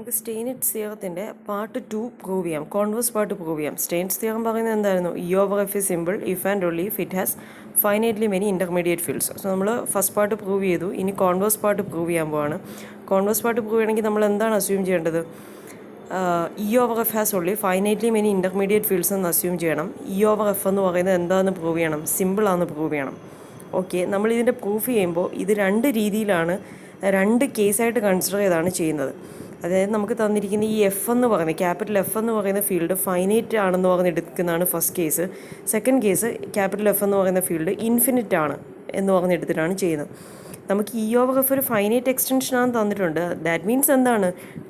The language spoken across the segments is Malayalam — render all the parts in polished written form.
നമുക്ക് സ്റ്റെയിനിറ്റ്സ് തിയറത്തിൻ്റെ പാർട്ട് 2 പ്രൂവ് ചെയ്യാം. കോൺവേഴ്സ് പാർട്ട് പ്രൂവ് ചെയ്യാം. സ്റ്റെയിനിറ്റ്സ് തിയറം പറയുന്നത് എന്തായിരുന്നു? E over F is simple if and only if it has finitely many intermediate fields. So നമ്മൾ ഫസ്റ്റ് പാർട്ട് പ്രൂവ് ചെയ്തു. ഇനി കോൺവേഴ്സ് പാർട്ട് പ്രൂവ് ചെയ്യാൻ പോവാണ്. കോൺവേഴ്സ് പാർട്ട് പ്രൂവ് ചെയ്യണമെങ്കിൽ നമ്മൾ എന്താണ് അസ്യൂം ചെയ്യേണ്ടത്? E over F has only finitely many intermediate fields എന്ന് അസ്യൂം ചെയ്യണം. ഇ ഓവർ എഫ് എന്ന് പറയുന്നത് എന്താണെന്ന് പ്രൂവ് ചെയ്യണം? സിമ്പിളാണെന്ന് പ്രൂവ് ചെയ്യണം. ഓക്കെ, നമ്മളിതിൻ്റെ പ്രൂഫ് ചെയ്യുമ്പോൾ ഇത് രണ്ട് രീതിയിലാണ്, രണ്ട് കേസായിട്ട് കൺസിഡർ ചെയ്താണ് ചെയ്യുന്നത്. അതായത് നമുക്ക് തന്നിരിക്കുന്ന ഈ എഫ് എന്ന് പറയുന്നത്, ക്യാപിറ്റൽ എഫ് എന്ന് പറയുന്ന ഫീൽഡ് ഫൈനൈറ്റ് ആണെന്ന് പറഞ്ഞ് എടുക്കുന്നതാണ് first case. Second case capital F എന്ന് പറയുന്ന ഫീൽഡ് ഇൻഫിനിറ്റ് ആണ് എന്ന് പറഞ്ഞെടുത്തിട്ടാണ് ചെയ്യുന്നത്. നമുക്ക് ഇ ഓവർ എഫ് ഒരു ഫൈനൈറ്റ് എക്സ്റ്റൻഷനാണ് തന്നിട്ടുണ്ട്. ദാറ്റ് മീൻസ് എന്താണ്?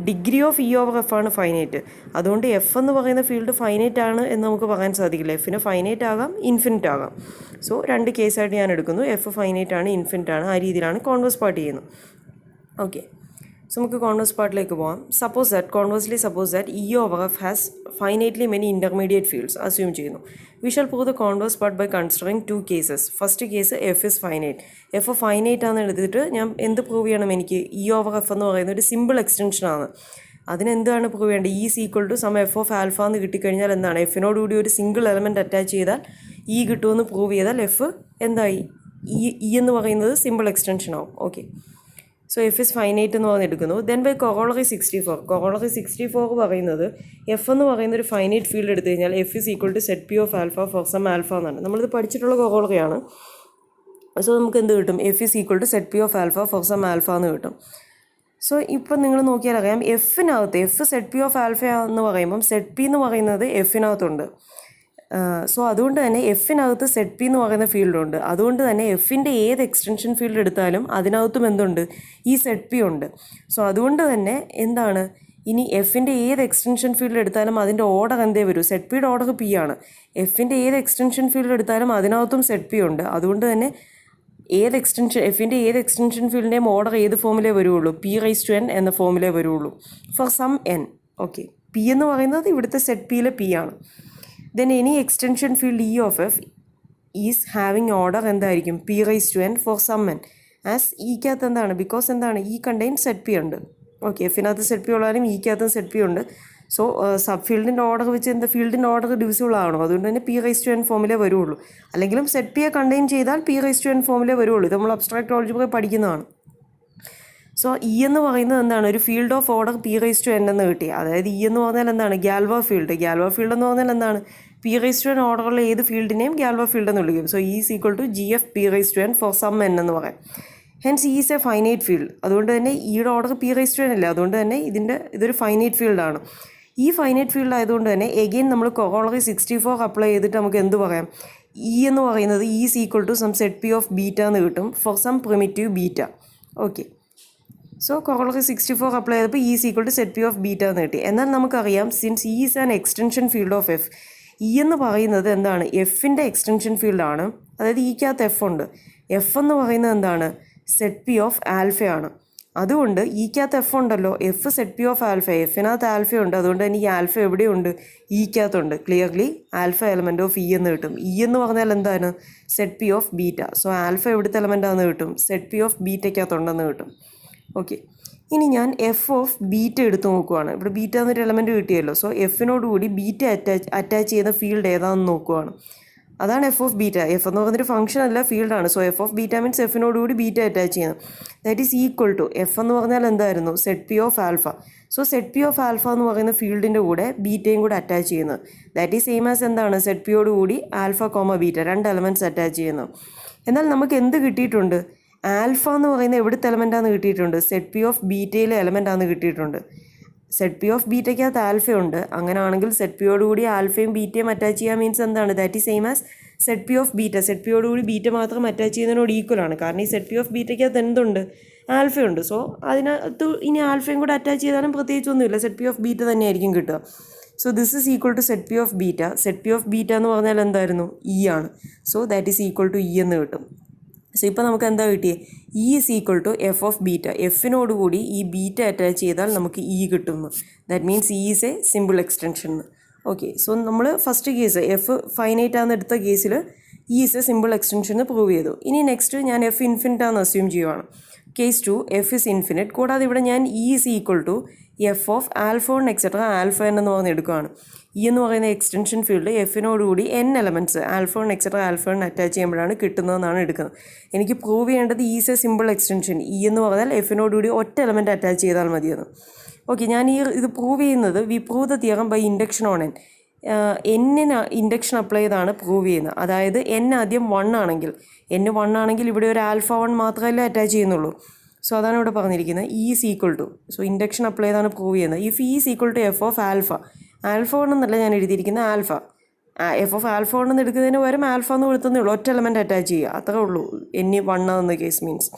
Degree of E over F ആണ് ഫൈനൈറ്റ്. അതുകൊണ്ട് എഫ് എന്ന് പറയുന്ന ഫീൽഡ് ഫൈനൈറ്റ് ആണ് എന്ന് നമുക്ക് പറയാൻ സാധിക്കില്ല. എഫിന് ഫൈനൈറ്റ് ആകാം, ഇൻഫിനിറ്റ് ആകാം. സോ രണ്ട് കേസായിട്ട് ഞാൻ എടുക്കുന്നു. എഫ് ഫൈനൈറ്റ് ആണ്, ഇൻഫിനിറ്റ് ആണ്. ആ രീതിയിലാണ് കോൺവേഴ്സ് പാർട്ട് ചെയ്യുന്നത്. ഓക്കെ, സോ നമുക്ക് കോൺവേഴ്സ് പാർട്ടിലേക്ക് പോകാം. Conversely suppose that E over F has finitely many intermediate fields assume ചെയ്യുന്നു. We shall prove the converse part by considering two cases. First case F is finite. F finite ആണെന്ന് എടുത്തിട്ട് ഞാൻ എന്ത് പ്രൂവ് ചെയ്യണം? എനിക്ക് ഇ ഓവർ എഫ് എന്ന് പറയുന്ന ഒരു സിമ്പിൾ എക്സ്റ്റൻഷനാണ്. അതിനെന്താണ് പ്രൂവ് ചെയ്യേണ്ടത്? E is equal to some F of alpha എന്ന് കിട്ടിക്കഴിഞ്ഞാൽ എന്താണ്? എഫിനോടുകൂടി ഒരു സിംഗിൾ എലമെൻറ്റ് അറ്റാച്ച് ചെയ്താൽ ഇ കിട്ടുമെന്ന് പ്രൂവ് ചെയ്താൽ എഫ് എന്തായി? ഇ എന്ന് പറയുന്നത് സിമ്പിൾ എക്സ്റ്റൻഷൻ ആവും. Okay, so F is finite എന്ന് പറഞ്ഞ് എടുക്കുന്നു. ദെൻ ബൈ കൊറോളറി 64 പറയുന്നത് എഫ് എന്ന് പറയുന്ന ഒരു ഫൈനൈറ്റ് ഫീൽഡ് എടുത്തു കഴിഞ്ഞാൽ F is equal to set P of alpha for some alpha എന്നാണ്. നമ്മളിത് പഠിച്ചിട്ടുള്ള കൊറോളറിയാണ്. സോ നമുക്ക് എന്ത് കിട്ടും? F is equal to set P of alpha for some alpha എന്ന് കിട്ടും. സോ ഇപ്പം നിങ്ങൾ നോക്കിയാൽ അറിയാം, എഫിനകത്ത് F set P of alpha എന്ന് പറയുമ്പം സെറ്റ് പി എന്ന് പറയുന്നത് എഫിനകത്തുണ്ട്. സോ അതുകൊണ്ട് തന്നെ എഫിനകത്ത് സെറ്റ് പി എന്ന് പറയുന്ന ഫീൽഡുണ്ട്. അതുകൊണ്ട് തന്നെ എഫിൻ്റെ ഏത് എക്സ്റ്റൻഷൻ ഫീൽഡ് എടുത്താലും അതിനകത്തും എന്തുണ്ട്? ഈ സെറ്റ് പി ഉണ്ട്. സോ അതുകൊണ്ട് തന്നെ എന്താണ്? ഇനി എഫിൻ്റെ ഏത് എക്സ്റ്റൻഷൻ ഫീൽഡ് എടുത്താലും അതിൻ്റെ ഓർഡർ എന്തേ വരൂ? സെറ്റ് പിയുടെ ഓർഡർ പി ആണ്. എഫിൻ്റെ ഏത് എക്സ്റ്റൻഷൻ ഫീൽഡ് എടുത്താലും അതിനകത്തും സെറ്റ് പി ഉണ്ട്. അതുകൊണ്ട് തന്നെ എഫിൻ്റെ ഏത് എക്സ്റ്റൻഷൻ ഫീൽഡിൻ്റെയും ഓർഡർ ഏത് ഫോമിലേ വരുള്ളൂ? പി റൈസ് ടു എൻ എന്ന ഫോമിലേ വരുള്ളൂ for some N. Okay, P എന്ന് പറയുന്നത് ഇവിടുത്തെ സെറ്റ് പിയിലെ പി ആണ്. Then any extension field E of F is having order എന്തായിരിക്കും? P raise to N for some N. As ഇക്കകത്ത് എന്താണ്? ബിക്കോസ് എന്താണ്? ഇ കണ്ടെയ്ൻ സെറ്റ് പി ഉണ്ട്. ഓക്കെ, എഫിനകത്ത് സെറ്റ് പി ഉള്ളാലും ഇക്കകത്തും സെറ്റ് പി ഉണ്ട്. സോ സബ് ഫീൽഡിൻ്റെ ഓർഡർ വെച്ച് എന്താ? ഫീൽഡിൻ്റെ ഓർഡർ ഡിവിസിബിൾ ആണോ? അതുകൊണ്ട് തന്നെ പി റൈസ് ടു എൻ ഫോമിലേ വരുള്ളൂ. അല്ലെങ്കിലും സെറ്റ് പിയെ കണ്ടെയ്ൻ ചെയ്താൽ പി റൈസ് ടു എൻ ഫോമിലേ വരുള്ളൂ. ഇത് നമ്മൾ അബ്സ്ട്രാക്ട് ആൾജിബ്ര പഠിക്കുന്നതാണ്. സോ ഇ എന്ന് പറയുന്നത് എന്താണ്? ഒരു field of order P raise to N എന്ന് കിട്ടി. അതായത് ഇ എന്ന് പറഞ്ഞാൽ എന്താണ്? ഗാൽവ ഫീൽഡ് എന്ന് പറഞ്ഞാൽ എന്താണ്? പി റൈസ് ടു എൻ ഓർഡറുള്ള ഏത് ഫീൽഡിനെയും ഗാൽവ ഫീൽഡ് എന്ന് വിളിക്കും. So E is equal to G F P raise to N for some N എന്ന് പറയാം. Hence E is a finite field. അതുകൊണ്ട് തന്നെ ഇയുടെ order P raise to N അല്ല. അതുകൊണ്ട് തന്നെ ഇതൊരു ഫൈനൈറ്റ് ഫീൽഡാണ്. ഈ ഫൈനൈറ്റ് ഫീൽഡ് ആയതുകൊണ്ട് തന്നെ എഗെയിൻ നമ്മൾ കൊറോളറി 64 അപ്ലൈ ചെയ്തിട്ട് നമുക്ക് എന്ത് പറയാം? ഇ എന്ന് പറയുന്നത് E is equal to some set P of beta എന്ന് കിട്ടും for some primitive beta. Okay, so corollary 64 apply ചെയ്തപ്പോൾ E is equal to set P of beta എന്ന് കിട്ടി. എന്നാൽ നമുക്കറിയാം, since E is an extension field of F, E എന്ന് പറയുന്നത് എന്താണ്? എഫിൻ്റെ എക്സ്റ്റൻഷൻ ഫീൽഡാണ്. അതായത് ഇക്കകത്ത് എഫ് ഉണ്ട്. എഫ് എന്ന് പറയുന്നത് എന്താണ്? സെറ്റ് പി ഓഫ് ആൽഫയാണ്. അതുകൊണ്ട് ഇക്കകത്ത് എഫ് ഉണ്ടല്ലോ, F set P of alpha, എഫിനകത്ത് ആൽഫയുണ്ട്. അതുകൊണ്ട് തന്നെ ഈ ആൽഫ എവിടെയുണ്ട്? ഇക്കകത്തുണ്ട്. Clearly alpha element of E എന്ന് കിട്ടും. ഇ എന്ന് പറഞ്ഞാൽ എന്താണ്? Set P of beta. So alpha എവിടുത്തെ എലമെൻറ്റാണെന്ന് കിട്ടും? സെറ്റ് പി ഓഫ് ബീറ്റയ്ക്കകത്തുണ്ടെന്ന് കിട്ടും. ഓക്കെ, ഇനി ഞാൻ എഫ് ഓഫ് ബീറ്റ എടുത്ത് നോക്കുവാണ്. ഇവിടെ ബീറ്റ എന്നൊരു എലമെൻറ്റ് കിട്ടിയല്ലോ. സോ എഫിനോടുകൂടി ബീറ്റ അറ്റാച്ച് ചെയ്യുന്ന ഫീൽഡ് ഏതാണെന്ന് നോക്കുവാണ്. അതാണ് എഫ് ഓഫ് ബീറ്റ. എഫ് എന്ന് പറയുന്നൊരു ഫംഗ്ഷൻ അല്ല, ഫീൽഡാണ്. So F of beta means എഫിനോടുകൂടി ബീറ്റ അറ്റാച്ച് ചെയ്യുന്നത്. That is equal to F എന്ന് പറഞ്ഞാൽ എന്തായിരുന്നു? Set P of alpha. So set P of alpha എന്ന് പറയുന്ന ഫീൽഡിൻ്റെ കൂടെ ബീറ്റയും കൂടെ അറ്റാച്ച് ചെയ്യുന്നത്. ദാറ്റ് ഈസ് സെയിം ആസ് എന്താണ്? സെറ്റ് പിയോടുകൂടി ആൽഫ കോമ ബീറ്റ, രണ്ട് എലമെൻറ്റ്സ് അറ്റാച്ച് ചെയ്യുന്നത്. എന്നാൽ നമുക്ക് എന്ത് കിട്ടിയിട്ടുണ്ട്? ആൽഫ എന്ന് പറയുന്ന എവിടുത്തെ എലമെൻറ്റാന്ന് കിട്ടിയിട്ടുണ്ട്? സെറ്റ് പി ഓഫ് ബീറ്റയിലെ എലമെൻറ്റാന്ന് കിട്ടിയിട്ടുണ്ട്. സെറ്റ് പി ഓഫ് ബീറ്റയ്ക്കകത്ത് ആൽഫയുണ്ട്. അങ്ങനെയാണെങ്കിൽ സെറ്റ് പിയോടുകൂടി ആൽഫയും ബീറ്റയും അറ്റാച്ച് ചെയ്യാൻ മീൻസ് എന്താണ്? That is same as set P of beta. Set പിയോടുകൂടി ബീറ്റ മാത്രം അറ്റാച്ച് ചെയ്യുന്നതിനോട് ഈക്വലാണ്. കാരണം ഈ സെറ്റ് പി ഓഫ് ബീറ്റയ്ക്കകത്ത് എന്തുണ്ട്? ആൽഫയുണ്ട്. സോ അതിനകത്ത് ഇനി ആൽഫയും കൂടെ അറ്റാച്ച് ചെയ്താലും പ്രത്യേകിച്ചൊന്നുമില്ല, സെറ്റ് പി ഓഫ് ബീറ്റ തന്നെയായിരിക്കും കിട്ടുക. So this is equal to set P of beta. Set P of beta എന്ന് പറഞ്ഞാൽ എന്തായിരുന്നു? ഇ ആണ്. So that is equal to E എന്ന് കിട്ടും. സോ ഇപ്പോൾ നമുക്ക് എന്താ കിട്ടിയേ? E is equal to F of beta. എഫിനോടുകൂടി ഈ ബീറ്റ അറ്റാച്ച് ചെയ്താൽ നമുക്ക് ഇ കിട്ടുന്നു. That means E is a simple extension. Okay, so നമ്മൾ ഫസ്റ്റ് കേസ് എഫ് ഫൈനൈറ്റ് ആണെന്ന് എടുത്ത കേസിൽ E is a simple extension prove ചെയ്തു. ഇനി നെക്സ്റ്റ് ഞാൻ എഫ് ഇൻഫിനിറ്റ് ആണെന്ന് അസ്യൂം ചെയ്യുവാണ്. Case 2 F is infinite. കൂടാതെ ഇവിടെ ഞാൻ E is equal to F of alpha one etcetera alpha N എന്ന് പറഞ്ഞ് എടുക്കുകയാണ്. ഇ എന്ന് പറയുന്ന എക്സ്റ്റൻഷൻ ഫീൽഡ് എഫിനോടുകൂടി N elements alpha one etcetera alpha one attach ചെയ്യുമ്പോഴാണ് കിട്ടുന്നതെന്നാണ് എടുക്കുന്നത്. എനിക്ക് പ്രൂവ് ചെയ്യേണ്ടത് is a simple extension. E എന്ന് പറഞ്ഞാൽ എഫിനോടുകൂടി ഒറ്റ എലമെൻറ്റ് അറ്റാച്ച് ചെയ്താൽ മതിയെന്ന്. ഓക്കെ, ഞാൻ ഇത് പ്രൂവ് ചെയ്യുന്നത് we prove the theorem by induction on N. എന്നിന് ഇൻഡക്ഷൻ അപ്ലൈ ചെയ്താണ് പ്രൂവ് ചെയ്യുന്നത്. അതായത് എൻ ആദ്യം 1 ആണെങ്കിൽ, n 1 ആണെങ്കിൽ ഇവിടെ ഒരു ആൽഫ 1 മാത്രമല്ലേ അറ്റാച്ച് ചെയ്യുന്നുള്ളൂ. സോ അതാണ് ഇവിടെ പറഞ്ഞിരിക്കുന്നത് E is equal to. So induction apply ചെയ്താണ് പ്രൂവ് ചെയ്യുന്നത്. If E is equal to F of alpha, alpha 1 എന്നല്ല ഞാൻ എഴുതിയിരിക്കുന്നത് ആൽഫ, എഫ് ഓഫ് ആൽഫ 1 എന്ന് എടുക്കുന്നതിന് പകരം ആൽഫ എന്ന് കൊടുത്തതേ ഉള്ളൂ. ഒറ്റ എലമെൻറ്റ് അറ്റാച്ച് ചെയ്യുക, അത്രേ ഉള്ളൂ. n 1 എന്ന കേസ് മീൻസ്.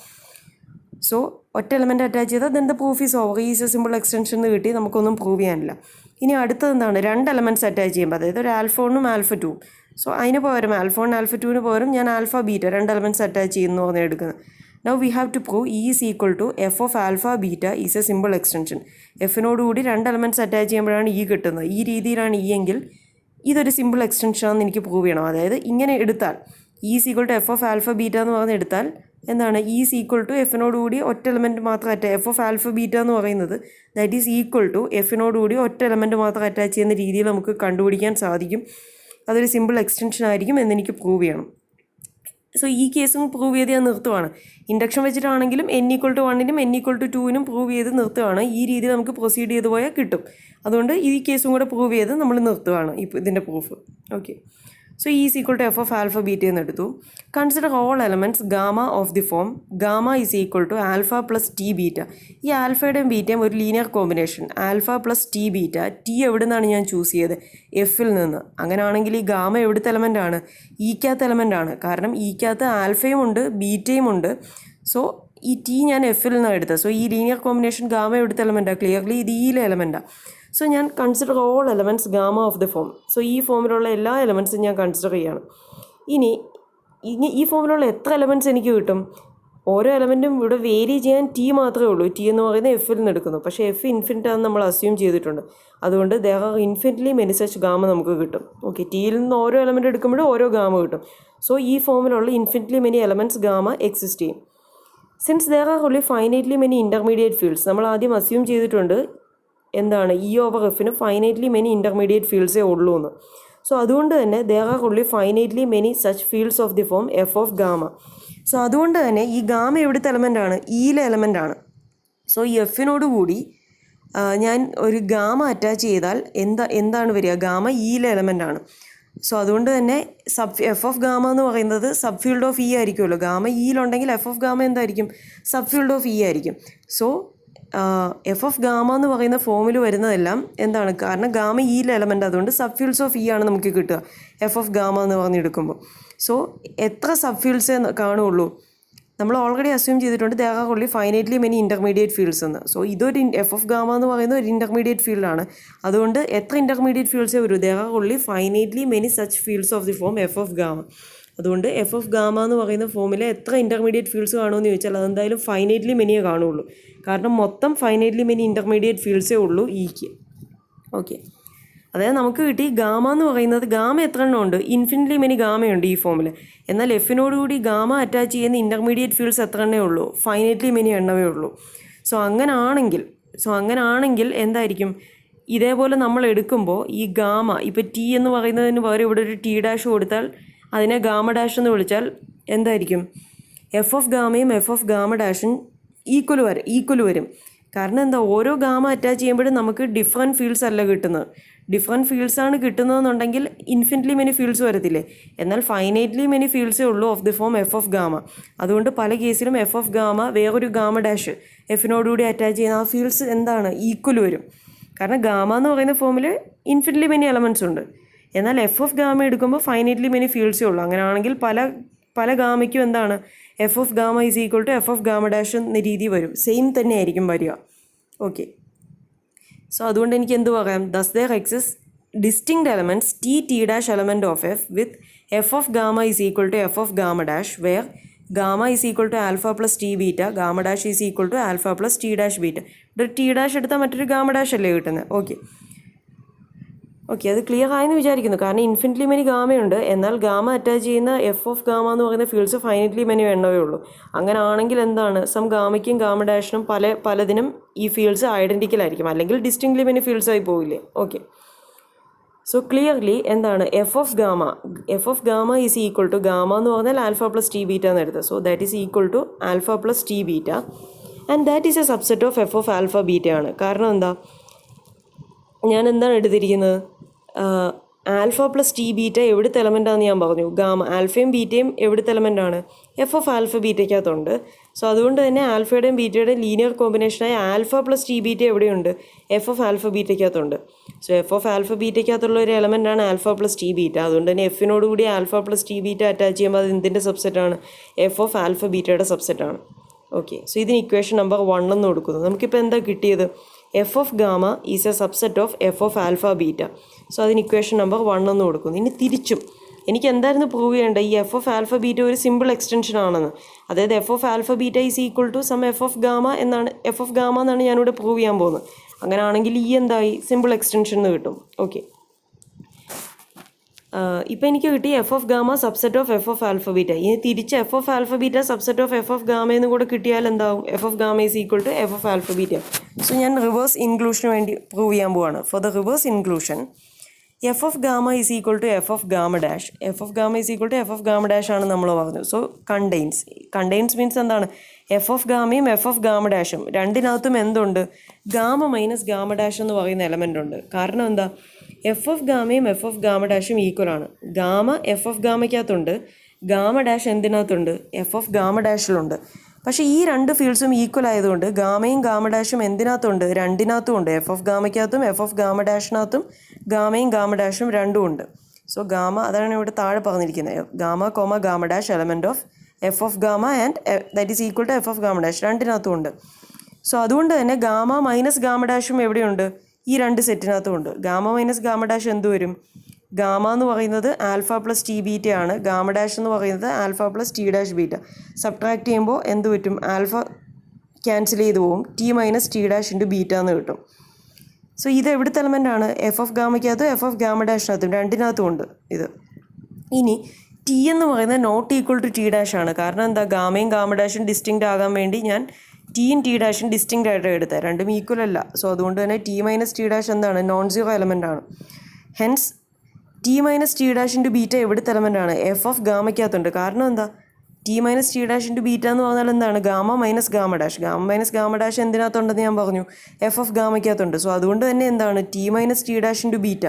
സോ ഒറ്റ എലമെൻറ്റ് അറ്റാച്ച് ചെയ്താൽ then the proof is over. Is a simple extension എന്ന് കിട്ടി, നമുക്കൊന്നും പ്രൂവ് ചെയ്യാനില്ല. ഇനി അടുത്തത് എന്താണ്, 2 എലമെൻറ്റ്സ് അറ്റാച്ച് ചെയ്യുമ്പോൾ, അതായത് ഒരു ആൽഫ 1ഉം ആൽഫ 2. സോ അതിന് പകരം ആൽഫ 1 ആൽഫ 2വിന് പകരം ഞാൻ ആൽഫ ബീറ്റ 2 എലമെൻറ്റ്സ് അറ്റാച്ച് ചെയ്യുന്നു പറഞ്ഞാൽ എടുക്കുന്നത്. Now we have to prove E is equal to F of alpha beta is a simple extension. എഫിനോടുകൂടി 2 എലമെൻറ്റ്സ് അറ്റാച്ച് ചെയ്യുമ്പോഴാണ് ഇ കിട്ടുന്നത്. ഈ രീതിയിലാണ് ഇ എങ്കിൽ ഇതൊരു സിമ്പിൾ എക്സ്റ്റൻഷൻ ആണെന്ന് എനിക്ക് പ്രൂവ് ചെയ്യണം. അതായത് ഇങ്ങനെ എടുത്താൽ E is equal to F of alpha beta എന്ന് പറഞ്ഞ് എടുത്താൽ എന്താണ്, ഇ ഈസ് ഈക്വൽ ടു എഫിനോടുകൂടി ഒറ്റ എലമെൻറ്റ് മാത്രം എഫ് ഓഫ് ആൽഫ ബീറ്റ എന്ന് പറയുന്നത് ദാറ്റ് ഈസ് ഈക്വൽ ടു എഫിനോടുകൂടി ഒറ്റ എലമെൻറ്റ് മാത്രം അറ്റാച്ച് ചെയ്യുന്ന രീതിയിൽ നമുക്ക് കണ്ടുപിടിക്കാൻ സാധിക്കും. അതൊരു സിമ്പിൾ എക്സ്റ്റൻഷൻ ആയിരിക്കും എന്നെനിക്ക് പ്രൂവ് ചെയ്യണം. സോ ഈ കേസും പ്രൂവ് ചെയ്ത് ഞാൻ നിർത്തുവാണ്. ഇൻഡക്ഷൻ വെച്ചിട്ടാണെങ്കിലും n ഈക്വൽ ടു 1നും n ഈക്വൽ ടു 2നും പ്രൂവ് ചെയ്ത് നിർത്തുവാണ്. ഈ രീതിയിൽ നമുക്ക് പ്രൊസീഡ് ചെയ്ത് പോയാൽ കിട്ടും. അതുകൊണ്ട് ഈ കേസും കൂടെ പ്രൂവ് ചെയ്ത് നമ്മൾ നിർത്തുവാണ് ഇപ്പോൾ ഇതിൻ്റെ proof. Okay, so is equal to F of alpha beta എന്ന് എടുത്തു. Consider all elements gamma of the form gamma is equal to alpha plus T beta. ഈ ആൽഫയുടെയും ബീറ്റയും ഒരു linear combination, alpha plus T beta. T എവിടെ നിന്നാണ് ഞാൻ ചൂസ് ചെയ്തത്, എഫിൽ നിന്ന്. അങ്ങനെയാണെങ്കിൽ ഈ ഗാമ എവിടുത്തെ എലമെൻ്റ് ആണ്, ഈക്കകത്ത് എലമെൻ്റ് ആണ്. കാരണം ഈക്കകത്ത് ആൽഫയും ഉണ്ട് ബീറ്റയും ഉണ്ട്. സോ ഈ ടി ഞാൻ എഫിൽ നിന്നാണ് എടുത്തത്. സോ ഈ ലീനിയർ കോമ്പിനേഷൻ ഗാമ എവിടുത്തെ എലമെൻറ്റാണ്, ക്ലിയർലി ഇത് ഈയിലെ എലമെൻറ്റാണ്. സോ ഞാൻ consider all elements gamma of the form. So ഈ ഫോമിലുള്ള എല്ലാ എലമെൻറ്റ്സും ഞാൻ കൺസിഡർ ചെയ്യാണ്. ഇനി ഈ ഫോമിലുള്ള എത്ര എലമെൻറ്റ്സ് എനിക്ക് കിട്ടും, ഓരോ എലമെൻറ്റും ഇവിടെ വേരി ചെയ്യാൻ ടി മാത്രമേ ഉള്ളൂ. ടി എന്ന് പറയുന്നത് എഫിൽ നിന്ന് എടുക്കുന്നു. പക്ഷേ എഫ് ഇൻഫിനിറ്റ് ആണെന്ന് നമ്മൾ അസ്യൂം ചെയ്തിട്ടുണ്ട്. അതുകൊണ്ട് there are infinitely many such gamma നമുക്ക് കിട്ടും. ഓക്കെ, ടിയിൽ നിന്ന് ഓരോ എലമെൻറ്റ് എടുക്കുമ്പോഴും ഓരോ ഗാമ കിട്ടും. സോ ഈ ഫോമിലുള്ള infinitely many elements gamma exist ചെയ്യും. Since there are only finitely many intermediate fields, നമ്മൾ ആദ്യം അസ്യൂം ചെയ്തിട്ടുണ്ട് എന്താണ്, ഇ ഓവർ എഫിന് ഫൈനൈറ്റ്ലി മെനി ഇൻ്റർമീഡിയറ്റ് ഫീൽഡ്സേ ഉള്ളൂ എന്ന്. സോ അതുകൊണ്ട് തന്നെ there are only finitely many such fields of the form F of gamma. So അതുകൊണ്ട് തന്നെ ഈ ഗാമ എവിടുത്തെ എലമെൻ്റ് ആണ്, ഇയിലെ എലമെൻ്റ് ആണ്. സോ ഈ എഫിനോടുകൂടി ഞാൻ ഒരു ഗാമ അറ്റാച്ച് ചെയ്താൽ എന്താണ് വരിക, ഗാമ ഇയിലെ എലമെൻ്റ് ആണ്. സോ അതുകൊണ്ട് തന്നെ എഫ് ഓഫ് ഗാമ എന്ന് പറയുന്നത് സബ് ഫീൽഡ് ഓഫ് ഇ ആയിരിക്കുമല്ലോ. ഗാമ ഇയിലുണ്ടെങ്കിൽ എഫ് ഓഫ് ഗാമ എന്തായിരിക്കും, സബ് ഫീൽഡ് ഓഫ് ഇ ആയിരിക്കും. സോ എഫ് ഓഫ് ഗാമ എന്ന് പറയുന്ന ഫോമിൽ വരുന്നതെല്ലാം എന്താണ്, കാരണം ഗാമ ഇയിലെ എലമെൻ്റ്, അതുകൊണ്ട് സബ് ഫീൽഡ്സ് ഓഫ് ഇ ആണ് നമുക്ക് കിട്ടുക എഫ് ഓഫ് ഗാമ എന്ന് പറഞ്ഞെടുക്കുമ്പോൾ. സോ എത്ര സബ് ഫീൽഡ്സേ കാണുള്ളൂ, നമ്മൾ ഓൾറെഡി അസ്യൂം ചെയ്തിട്ടുണ്ട് there are only finitely many intermediate fields എന്ന്. സോ ഇതൊരു എഫ് ഓഫ് ഗാമ എന്ന് പറയുന്ന ഒരു ഇൻ്റർമീഡിയറ്റ് ഫീൽഡാണ്. അതുകൊണ്ട് എത്ര ഇൻ്റർമീഡിയറ്റ് ഫീൽഡ്സേ വരൂ, there are only finitely many such fields of the form F of gamma. അതുകൊണ്ട് എഫ് ഓഫ് ഗാമ എന്ന് പറയുന്ന ഫോമിൽ എത്ര ഇൻ്റർമീഡിയറ്റ് ഫീൽഡ്സ് കാണുമെന്ന് ചോദിച്ചാൽ അതെന്തായാലും ഫൈനൈറ്റ്ലി മെനിയേ കാണുള്ളൂ. കാരണം മൊത്തം ഫൈനൈറ്റ്ലി മെനി ഇൻ്റർമീഡിയറ്റ് ഫീൽഡ്സേ ഉള്ളൂ ഇക്ക്. ഓക്കെ, അതായത് നമുക്ക് കിട്ടി ഗാമ എന്ന് പറയുന്നത്, ഗാമ എത്ര എണ്ണം ഉണ്ട്, ഇൻഫിനിറ്റ്ലി മെനി ഗാമയുണ്ട് ഈ ഫോമിൽ. എന്നാൽ എഫിനോടുകൂടി ഗാമ അറ്റാച്ച് ചെയ്യുന്ന ഇൻ്റർമീഡിയറ്റ് ഫീൽഡ്സ് എത്ര എണ്ണേ ഉള്ളൂ, ഫൈനൈറ്റ്ലി മെനി എണ്ണമേ ഉള്ളൂ. സോ അങ്ങനാണെങ്കിൽ എന്തായിരിക്കും, ഇതേപോലെ നമ്മൾ എടുക്കുമ്പോൾ ഈ ഗാമ ഇപ്പോൾ ടി എന്ന് പറയുന്നതിന് പകരം ഇവിടെ ഒരു ടി ഡാഷ് കൊടുത്താൽ അതിനെ ഗാമ ഡാഷ് എന്ന് വിളിച്ചാൽ എന്തായിരിക്കും, എഫ് ഓഫ് ഗാമയും എഫ് ഓഫ് ഗാമ ഡാഷും ഈക്വൽ വരും. കാരണം എന്താ, ഓരോ ഗാമ അറ്റാച്ച് ചെയ്യുമ്പോഴും നമുക്ക് ഡിഫറെൻറ്റ് ഫീൽഡ്സ് അല്ല കിട്ടുന്നത്. ഡിഫറെൻറ്റ് ഫീൽഡ്സാണ് കിട്ടുന്നതെന്നുണ്ടെങ്കിൽ ഇൻഫിനിറ്റ്ലി മെനി ഫീൽഡ്സ് വരത്തില്ലേ. എന്നാൽ ഫൈനൈറ്റ്ലി മെനി ഫീൽഡ്സേ ഉള്ളൂ of the form F of gamma. അതുകൊണ്ട് പല കേസിലും എഫ് ഓഫ് ഗാമ വേറൊരു ഗാമ ഡാഷ് എഫിനോടുകൂടി അറ്റാച്ച് ചെയ്യുന്ന ആ ഫീൽഡ്സ് എന്താണ്, ഈക്വൽ വരും. കാരണം ഗാമ എന്ന് പറയുന്ന ഫോമിൽ ഇൻഫിനിറ്റ്ലി മെനി എലമെൻറ്റ്സ് ഉണ്ട്. എന്നാൽ എഫ് ഓഫ് ഗാമ എടുക്കുമ്പോൾ ഫൈനൈറ്റ്ലി മെനി ഫീൽഡ്സേ ഉള്ളൂ. അങ്ങനെയാണെങ്കിൽ പല ഗാമയ്ക്കും എന്താണ്, F of gamma is equal to F of gamma dash എന്ന രീതി വരും. സെയിം തന്നെ ആയിരിക്കും വരിക. ഓക്കെ, സോ അതുകൊണ്ട് എനിക്ക് എന്ത് പറയാം, thus there exist distinct elements T dash element of F with F of gamma is equal to F of gamma dash where gamma is equal to alpha plus T beta, gamma dash is equal to alpha plus T dash beta. ഇവിടെ ടി ഡാഷ് എടുത്താൽ മറ്റൊരു ഗാമ ഡാഷ് അല്ലേ കിട്ടുന്നത്. ഓക്കെ, ഓക്കെ, അത് ക്ലിയർ ആയെന്ന് വിചാരിക്കുന്നു. കാരണം ഇൻഫിനിറ്റ്ലി മെനി ഗാമയുണ്ട്, എന്നാൽ ഗാമ അറ്റാച്ച് ചെയ്യുന്ന എഫ് ഓഫ് ഗാമ എന്ന് പറയുന്ന ഫീൽഡ്സ് ഫൈനറ്റ്ലി മെനി എണ്ണവേ ഉള്ളൂ. അങ്ങനെ ആണെങ്കിൽ എന്താണ്, സം ഗാമയ്ക്കും ഗാമ ഡാഷിനും പലതിനും ഈ ഫീൽഡ്സ് ഐഡൻറ്റിക്കൽ ആയിരിക്കും, അല്ലെങ്കിൽ ഡിസ്റ്റിങ്ക്ട്ലി മെനി ഫീൽഡ്സ് ആയി പോവില്ലേ. ഓക്കെ, സോ ക്ലിയർലി എന്താണ് F of gamma is equal to gamma എന്ന് പറഞ്ഞാൽ ആൽഫ പ്ലസ് ടി ബീറ്റ എന്ന് എടുത്തത്. So that is equal to alpha plus T beta and that is a subset of F of alpha beta ആണ്. കാരണം എന്താ, ഞാൻ എന്താണ് എടുത്തിരിക്കുന്നത്, ആൽഫ പ്ലസ് ടി ബീറ്റ എവിടുത്തെ എലമെൻ്റാണെന്ന് ഞാൻ പറഞ്ഞു. ഗാമ ആൽഫയും ബീറ്റയും എവിടുത്തെ എലമെൻ്റാണ്, എഫ് ഓഫ് ആൽഫ ബീറ്റയ്ക്കകത്തുണ്ട്. സോ അതുകൊണ്ട് തന്നെ ആൽഫയുടെയും ബീറ്റയുടെയും ലീനിയർ കോമ്പിനേഷനായ ആൽഫ പ്ലസ് ടി ബീറ്റ എവിടെയുണ്ട്, എഫ് ഓഫ് ആൽഫ ബീറ്റയ്ക്കകത്തുണ്ട്. സോ എഫ് ഓഫ് ആൽഫ ബീറ്റയ്ക്കകത്തുള്ള ഒരു എലമെൻ്റാണ് ആൽഫ പ്ലസ് ടി ബീറ്റ. അതുകൊണ്ട് തന്നെ എഫിനോട് കൂടി alpha plus T beta attach ചെയ്യുമ്പോൾ അത് എന്തിൻ്റെ സബ്സെറ്റാണ്, എഫ് ഓഫ് ആൽഫ ബീറ്റയുടെ സബ്സെറ്റാണ്. ഓക്കെ, സോ ഇതിന് ഇക്വേഷൻ നമ്പർ 1 എന്ന് കൊടുക്കുന്നു. നമുക്കിപ്പോൾ എന്താ കിട്ടിയത്, F of gamma is a subset of F of alpha beta. So അതിന് ഇക്വേഷൻ നമ്പർ 1 എന്ന് കൊടുക്കുന്നു. ഇനി തിരിച്ചും എനിക്ക് എന്തായിരുന്നു പ്രൂവ് ചെയ്യേണ്ടത്, ഈ എഫ് ഓഫ് ആൽഫ ബീറ്റ ഒരു സിമ്പിൾ എക്സ്റ്റൻഷൻ ആണെന്ന്. അതായത് F of alpha beta is equal to some F of gamma എന്നാണ്, എഫ് ഓഫ് ഗാമ എന്നാണ് ഞാനിവിടെ പ്രൂവ് ചെയ്യാൻ പോകുന്നത്. അങ്ങനെ ആണെങ്കിൽ ഈ എന്തായി, സിമ്പിൾ എക്സ്റ്റൻഷൻ എന്ന് കിട്ടും. ഓക്കെ, ഇപ്പോൾ എനിക്ക് കിട്ടി F of gamma subset of F of alpha beta. ഇനി തിരിച്ച് F of alpha beta subset of F of gamma എന്ന് കൂടെ കിട്ടിയാൽ എന്താവും, F of gamma is equal to F of alpha beta. So ഞാൻ റിവേഴ്സ് ഇൻക്ലൂഷന് വേണ്ടി പ്രൂവ് ചെയ്യാൻ പോവാണ്. For the reverse inclusion F of gamma is equal to F of gamma dash. F of gamma is equal to F of gamma dash ആണ് നമ്മൾ പറഞ്ഞു. സോ കണ്ടെയ്ൻസ് മീൻസ് എന്താണ്, എഫ് ഓഫ് ഗാമയും എഫ് ഓഫ് ഗാമ ഡാഷും രണ്ടിനകത്തും എന്തുണ്ട്, ഗാമ മൈനസ് ഗാമ ഡാഷ് എന്ന് പറയുന്ന എലമെൻ്റ് ഉണ്ട്. കാരണം എന്താ, എഫ് ഓഫ് ഗാമയും എഫ് ഓഫ് ഗാമ ഡാഷും ഈക്വൽ ആണ്. ഗാമ എഫ് ഓഫ് ഗാമയ്ക്കകത്തുണ്ട്, ഗാമ ഡാഷ് എന്തിനകത്തുണ്ട്, എഫ് ഓഫ് ഗാമ ഡാഷിലുണ്ട്. പക്ഷേ ഈ രണ്ട് ഫീൽഡ്സും ഈക്വൽ ആയതുകൊണ്ട് ഗാമയും ഗാമ ഡാഷും എന്തിനകത്തുണ്ട്, രണ്ടിനകത്തും ഉണ്ട്. എഫ് ഓഫ് ഗാമയ്ക്കകത്തും എഫ് ഓഫ് ഗാമ ഡാഷിനകത്തും ഗാമയും ഗാമ ഡാഷും രണ്ടും ഉണ്ട്. സോ ഗാമ, അതാണ് ഇവിടെ താഴെ പറഞ്ഞിരിക്കുന്നത്, gamma comma gamma dash element of F of gamma and that is equal to F of gamma dash രണ്ടിനകത്തും ഉണ്ട്. സോ അതുകൊണ്ട് തന്നെ ഗാമ മൈനസ് ഗാമ ഡാഷും എവിടെയുണ്ട്, ഈ രണ്ട് സെറ്റിനകത്തും ഉണ്ട്. ഗാമ മൈനസ് ഗാമ ഡാഷ് എന്ത് വരും, ഗാമ എന്ന് പറയുന്നത് ആൽഫ പ്ലസ് ടി ബീറ്റ ആണ്, ഗാമ ഡാഷ് എന്ന് പറയുന്നത് alpha plus T dash beta. Subtract ചെയ്യുമ്പോൾ എന്ത് പറ്റും, ആൽഫ ക്യാൻസൽ ചെയ്ത് പോവും, T minus T dash into beta എന്ന് കിട്ടും. സോ ഇത് എവിടുത്തെ എലമെൻ്റാണ്, എഫ് ഓഫ് ഗാമയ്ക്കകത്തും എഫ് ഓഫ് ഗാമ ഡാഷിനകത്തും രണ്ടിനകത്തും ഉണ്ട് ഇത്. ഇനി ടി എന്ന് പറയുന്നത് not equal to T dash ആണ്. കാരണം എന്താ, ഗാമയും ഗാമ ഡാഷും ഡിസ്റ്റിങ്ക്റ്റ് ആകാൻ വേണ്ടി ഞാൻ ടിയും ടി ഡാഷും ഡിസ്റ്റിങ്ക്റ്റ് ആയിട്ട് എടുത്തത്, രണ്ടും ഈക്വൽ അല്ല. സോ അതുകൊണ്ട് തന്നെ ടി മൈനസ് ടി ഡാഷ് എന്താണ്, നോൺ സീറോ എലമെൻ്റ് ആണ്. Hence T minus T dash into beta എവിടുത്തെ എലമെൻ്റ് ആണ്, എഫ് ഓഫ് ഗാമയ്ക്കകത്തുണ്ട്. കാരണം എന്താ, T minus T dash into beta എന്ന് പറഞ്ഞാൽ എന്താണ്, gamma minus gamma dash. Gamma minus gamma dash എന്തിനകത്തുണ്ടെന്ന് ഞാൻ പറഞ്ഞു, എഫ് ഓഫ് ഗാമയ്ക്കകത്തുണ്ട്. സോ അതുകൊണ്ട് തന്നെ എന്താണ്, T minus T dash into beta,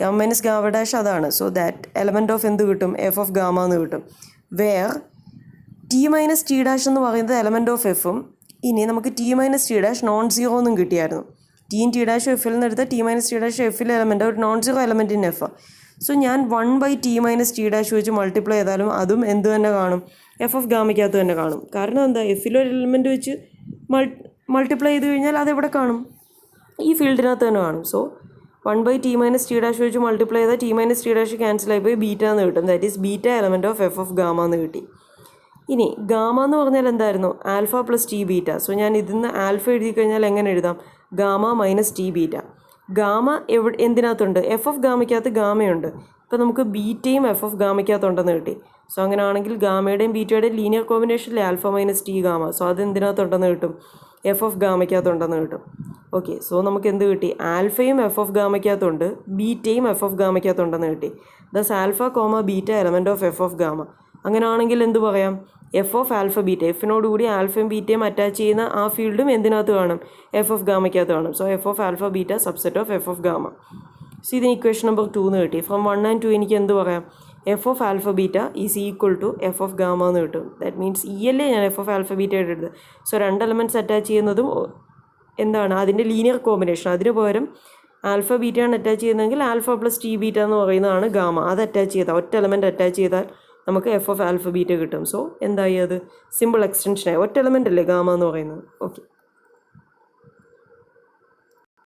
gamma minus gamma dash അതാണ്. സോ ദാറ്റ് എലമെൻറ്റ് ഓഫ് എന്ത് കിട്ടും, എഫ് ഓഫ് ഗാമ എന്ന് കിട്ടും. Where T minus T dash എന്ന് പറയുന്നത് എലമെൻറ്റ് ഓഫ് എഫും, ഇനി നമുക്ക് T minus T dash non zero എന്നും കിട്ടിയായിരുന്നു. ടിയും ടി ഡാഷും എഫിൽ നിന്ന് എടുത്ത ടി മൈനസ് ടി ഡാഷ് എഫിലെ എലമെൻറ്റ് ഒരു non zero element in F. So ഞാൻ 1/t മൈനസ് ടി ഡാഷ് വെച്ച് മൾട്ടിപ്ലൈ ചെയ്താലും അതും എന്ത് തന്നെ കാണും, എഫ് ഓഫ് ഗാമയ്ക്കകത്ത് തന്നെ കാണും. കാരണം എന്താ, എഫിലൊരു എലമെൻറ്റ് വെച്ച് മൾട്ടിപ്ലൈ ചെയ്ത് കഴിഞ്ഞാൽ അതെവിടെ കാണും, ഈ ഫീൽഡിനകത്ത് തന്നെ കാണും. So 1/t minus T dash വെച്ച് മൾട്ടിപ്ലൈ ചെയ്താൽ T minus T dash cancel ആയിപ്പോയി ബീറ്റ എന്ന് കിട്ടും. That is beta element of F of gamma എന്ന് കിട്ടി. ഇനി ഗാമ എന്ന് പറഞ്ഞാൽ എന്തായിരുന്നു, alpha plus T beta. So ഞാൻ ഇതിന്ന് ആൽഫ എഴുതി കഴിഞ്ഞാൽ എങ്ങനെ എഴുതാം, gamma minus T beta. Gamma എന്തിനകത്തുണ്ട്, എഫ് ഓഫ് ഗാമയ്ക്കകത്ത് ഗാമയുണ്ട്. ഇപ്പോൾ നമുക്ക് ബീറ്റയും എഫ് ഓഫ് ഗാമയ്ക്കകത്തുണ്ടെന്ന് കിട്ടി. സോ അങ്ങനെയാണെങ്കിൽ ഗാമയുടെയും ബീറ്റയുടെയും linear കോമ്പിനേഷനിലെ alpha minus T gamma. So അത് എന്തിനകത്തുണ്ടെന്ന് കിട്ടും, എഫ് ഓഫ് ഗാമയ്ക്കകത്തുണ്ടെന്ന് കിട്ടും. ഓക്കെ, സോ നമുക്ക് എന്ത് കിട്ടി, ആൽഫയും എഫ് ഓഫ് ഗാമയ്ക്കകത്തുണ്ട്, ബീറ്റയും എഫ് ഓഫ് ഗാമയ്ക്കകത്തുണ്ടെന്ന് കിട്ടി. Thus alpha comma beta element of F of gamma. അങ്ങനെയാണെങ്കിൽ എന്ത് പറയാം, എഫ് ഓഫ് ആൽഫ ബീറ്റ, എഫിനോടുകൂടി ആൽഫയും ബീറ്റയും അറ്റാച്ച് ചെയ്യുന്ന ആ ഫീൽഡും എന്തിനകത്ത് കാണും, എഫ് ഓഫ് ഗാമയ്ക്കകത്ത് കാണും. So F of alpha beta subset of F of gamma. So ഇതിന് ഇക്വേഷൻ നമ്പർ 2 എന്ന് കിട്ടി. ഫ്രം 1 and 2 എനിക്ക് എന്ത് പറയാം, F of alpha beta is equal to F of gamma എന്ന് കിട്ടും. ദാറ്റ് മീൻസ് ഈ അല്ലേ ഞാൻ എഫ് ഓഫ് ആൽഫ ബീറ്റ എടുത്തത്. സോ രണ്ട് എലമെൻറ്റ്സ് അറ്റാച്ച് ചെയ്യുന്നതും എന്താണ്, അതിൻ്റെ ലീനിയർ കോമ്പിനേഷൻ. അതിന് പകരം ആൽഫ ബീറ്റയാണ് അറ്റാച്ച് ചെയ്യുന്നതെങ്കിൽ ആൽഫ പ്ലസ് ടി ബീറ്റ എന്ന് പറയുന്നതാണ് ഗാമ. അത് അറ്റാച്ച് ചെയ്താൽ, ഒറ്റ എലമെൻറ്റ് അറ്റാച്ച് ചെയ്താൽ നമുക്ക് എഫ് ഓഫ് ആൽഫ ബീറ്റ കിട്ടും. സോ എന്തായി, അത് സിമ്പിൾ എക്സ്റ്റൻഷനായി. ഒറ്റ എലമെൻ്റ് അല്ലേ ഗാമ എന്ന് പറയുന്നത്. ഓക്കെ.